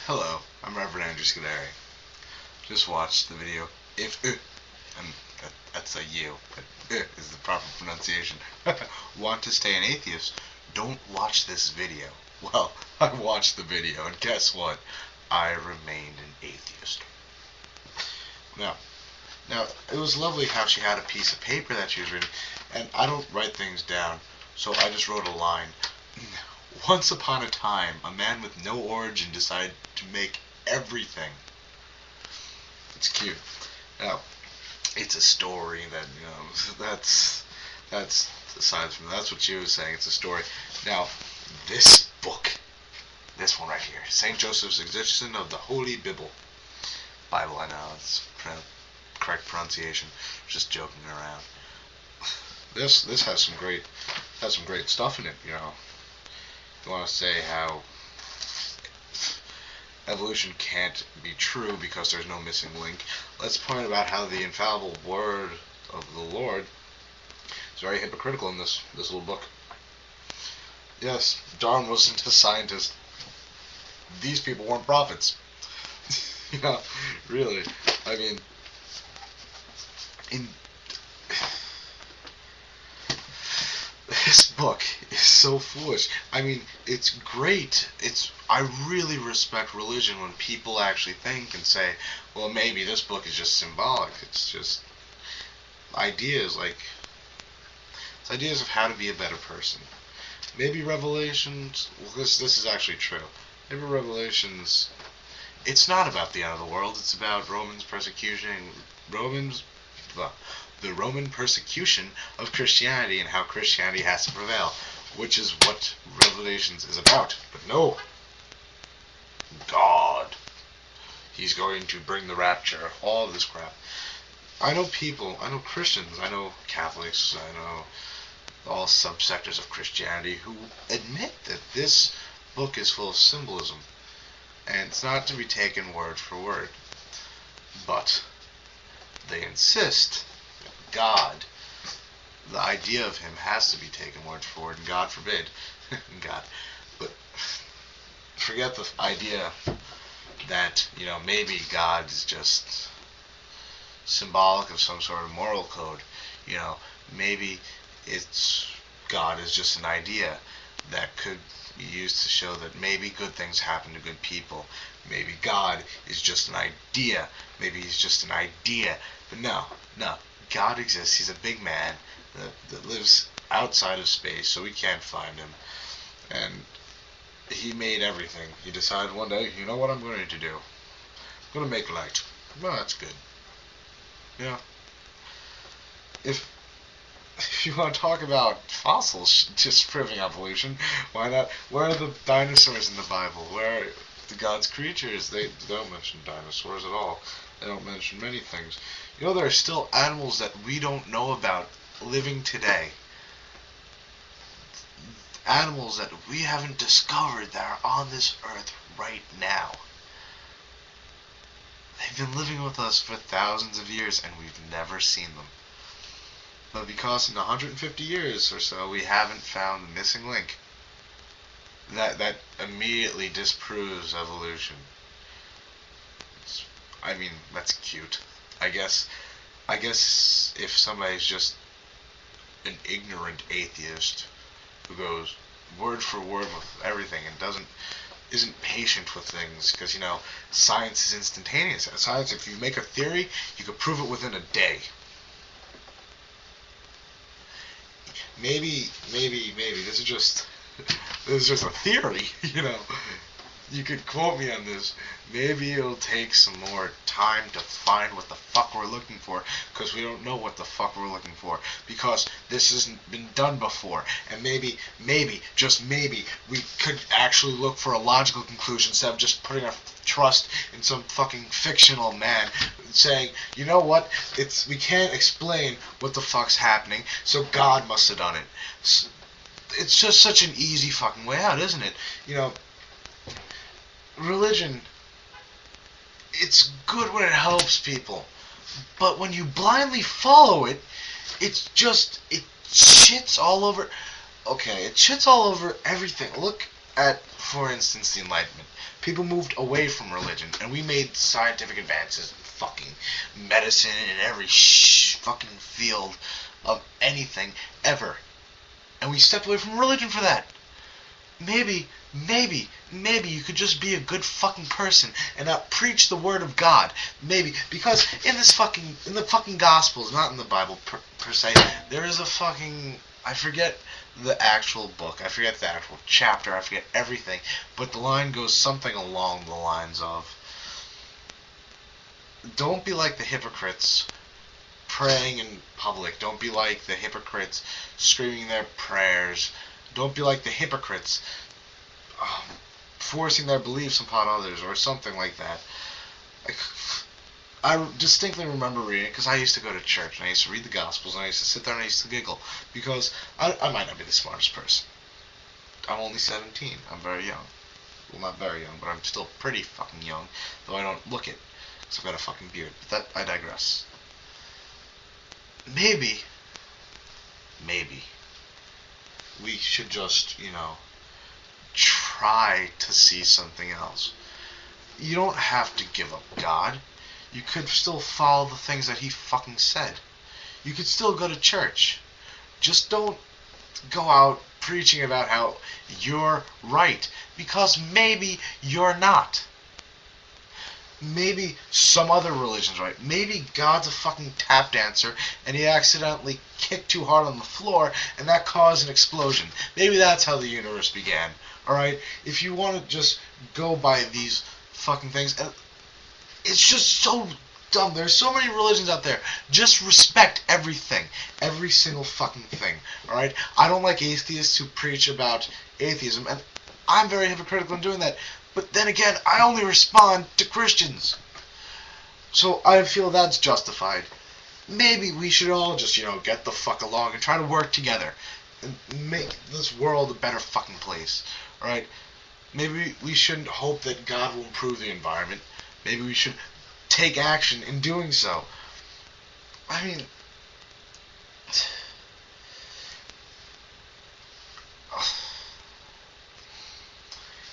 Hello, I'm Reverend Andrew Scuderi. Just watched the video. If and that's a you, but is the proper pronunciation. Want to stay an atheist? Don't watch this video. Well, I watched the video, and guess what? I remained an atheist. Now, now it was lovely how she had a piece of paper that she was reading, and I don't write things down, so I just wrote a line. Once upon a time, a man with no origin decided to make everything. It's cute. Now, it's a story that, that's aside from that's what she was saying. It's a story. Now, this book, this one right here, Saint Joseph's Edition of the Holy Bible. Bible, I know it's correct pronunciation. Just joking around. This has some great stuff in it. You want to say how evolution can't be true because there's no missing link. Let's point out how the infallible word of the Lord is very hypocritical in this little book. Yes, Darwin wasn't a scientist. These people weren't prophets. Really. I mean, in this book is so foolish. I mean, it's great. I really respect religion when people actually think and say, well, maybe this book is just symbolic. It's just ideas it's ideas of how to be a better person. Maybe Revelations. Well, this is actually true. Maybe Revelations. It's not about the end of the world. It's about the Roman persecution of Christianity and how Christianity has to prevail, which is what Revelations is about. But no, God, He's going to bring the rapture, all this crap. I know Christians, I know Catholics, I know all subsectors of Christianity who admit that this book is full of symbolism, and it's not to be taken word for word. But they insist that God, the idea of Him has to be taken word for word, and God forbid, God, but forget the idea that, maybe God is just symbolic of some sort of moral code. Maybe God is just an idea that could be used to show that maybe good things happen to good people. Maybe God is just an idea. Maybe He's just an idea. But no. God exists. He's a big man that lives outside of space, so we can't find Him. And He made everything. He decided one day, you know what I'm going to do? I'm going to make light. Well, that's good. If you want to talk about fossils just proving evolution, why not? Where are the dinosaurs in the Bible? Where are God's creatures? They don't mention dinosaurs at all. They don't mention many things. There are still animals that we don't know about living today. Animals that we haven't discovered that are on this earth right now. They've been living with us for thousands of years and we've never seen them. But because in 150 years or so we haven't found the missing link, that immediately disproves evolution. That's cute. I guess if somebody's just an ignorant atheist who goes word for word with everything and isn't patient with things, because science is instantaneous. Science, if you make a theory, you can prove it within a day. Maybe this is just a theory. You could quote me on this. Maybe it'll take some more time to find what the fuck we're looking for, because we don't know what the fuck we're looking for, because this hasn't been done before. And maybe, just maybe, we could actually look for a logical conclusion instead of just putting our trust in some fucking fictional man saying, you know what, we can't explain what the fuck's happening, so God must have done it. It's just such an easy fucking way out, isn't it? Religion, it's good when it helps people, but when you blindly follow it, it shits all over. Okay, it shits all over everything. Look at, for instance, the Enlightenment. People moved away from religion, and we made scientific advances in fucking medicine and every fucking field of anything ever. And we stepped away from religion for that. Maybe you could just be a good fucking person and not preach the word of God. Maybe, because in the fucking Gospels, not in the Bible per se, there is a fucking, I forget the actual book, I forget the actual chapter, I forget everything, but the line goes something along the lines of, don't be like the hypocrites praying in public. Don't be like the hypocrites screaming their prayers. Don't be like the hypocrites forcing their beliefs upon others, or something like that. I distinctly remember reading it because I used to go to church and I used to read the Gospels and I used to sit there and I used to giggle because I might not be the smartest person. I'm only 17. I'm very young. Well, not very young, but I'm still pretty fucking young, though I don't look it because I've got a fucking beard. But I digress. Maybe we should just, try to see something else. You don't have to give up God. You could still follow the things that he fucking said. You could still go to church. Just don't go out preaching about how you're right, because maybe you're not. Maybe some other religion's right. Maybe God's a fucking tap dancer and he accidentally kicked too hard on the floor and that caused an explosion. Maybe that's how the universe began. Alright? If you want to just go by these fucking things, it's just so dumb. There's so many religions out there. Just respect everything. Every single fucking thing. Alright? I don't like atheists who preach about atheism, and I'm very hypocritical in doing that. But then again, I only respond to Christians. So I feel that's justified. Maybe we should all just, get the fuck along and try to work together and make this world a better fucking place. Alright? Maybe we shouldn't hope that God will improve the environment. Maybe we should take action in doing so. I mean,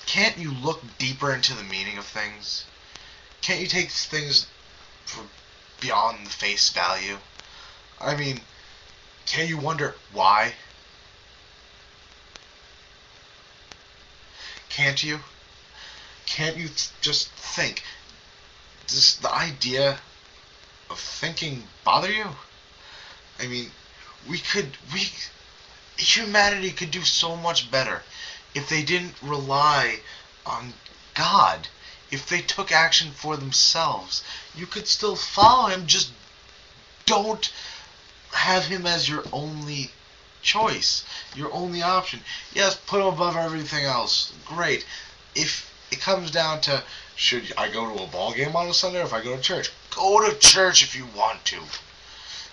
can't you look deeper into the meaning of things? Can't you take things beyond the face value? I mean, can't you wonder why? Can't you? Can't you just think? Does the idea of thinking bother you? I mean, humanity could do so much better if they didn't rely on God. If they took action for themselves. You could still follow him, just don't have him as your only choice, your only option. Yes, put him above everything else. Great. If it comes down to, should I go to a ball game on a Sunday or if I go to church? Go to church if you want to.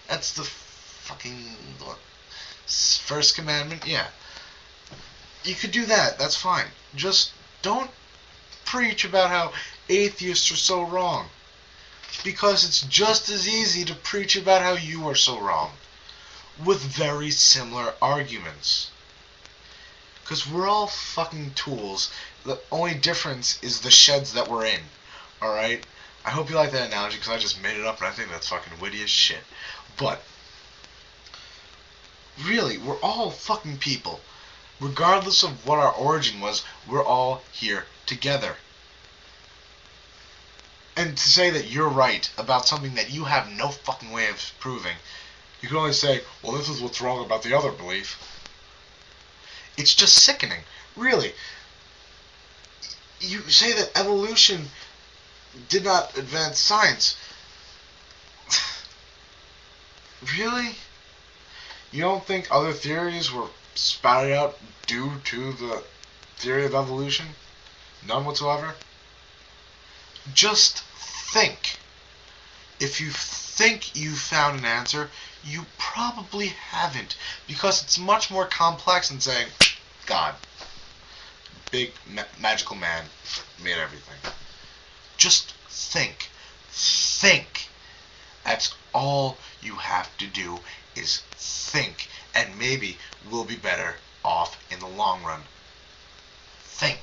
That's the fucking first commandment. Yeah. You could do that. That's fine. Just don't preach about how atheists are so wrong. Because it's just as easy to preach about how you are so wrong. With very similar arguments. Because we're all fucking tools. The only difference is the sheds that we're in. Alright? I hope you like that analogy because I just made it up and I think that's fucking witty as shit. But, really, we're all fucking people. Regardless of what our origin was, we're all here together. And to say that you're right about something that you have no fucking way of proving, you can only say, well, this is what's wrong about the other belief. It's just sickening. Really. You say that evolution did not advance science. Really? You don't think other theories were spouted out due to the theory of evolution? None whatsoever? Just think. If you think you found an answer, you probably haven't, because it's much more complex than saying, God, big magical man made everything. Just think. Think. That's all you have to do is think, and maybe we'll be better off in the long run. Thank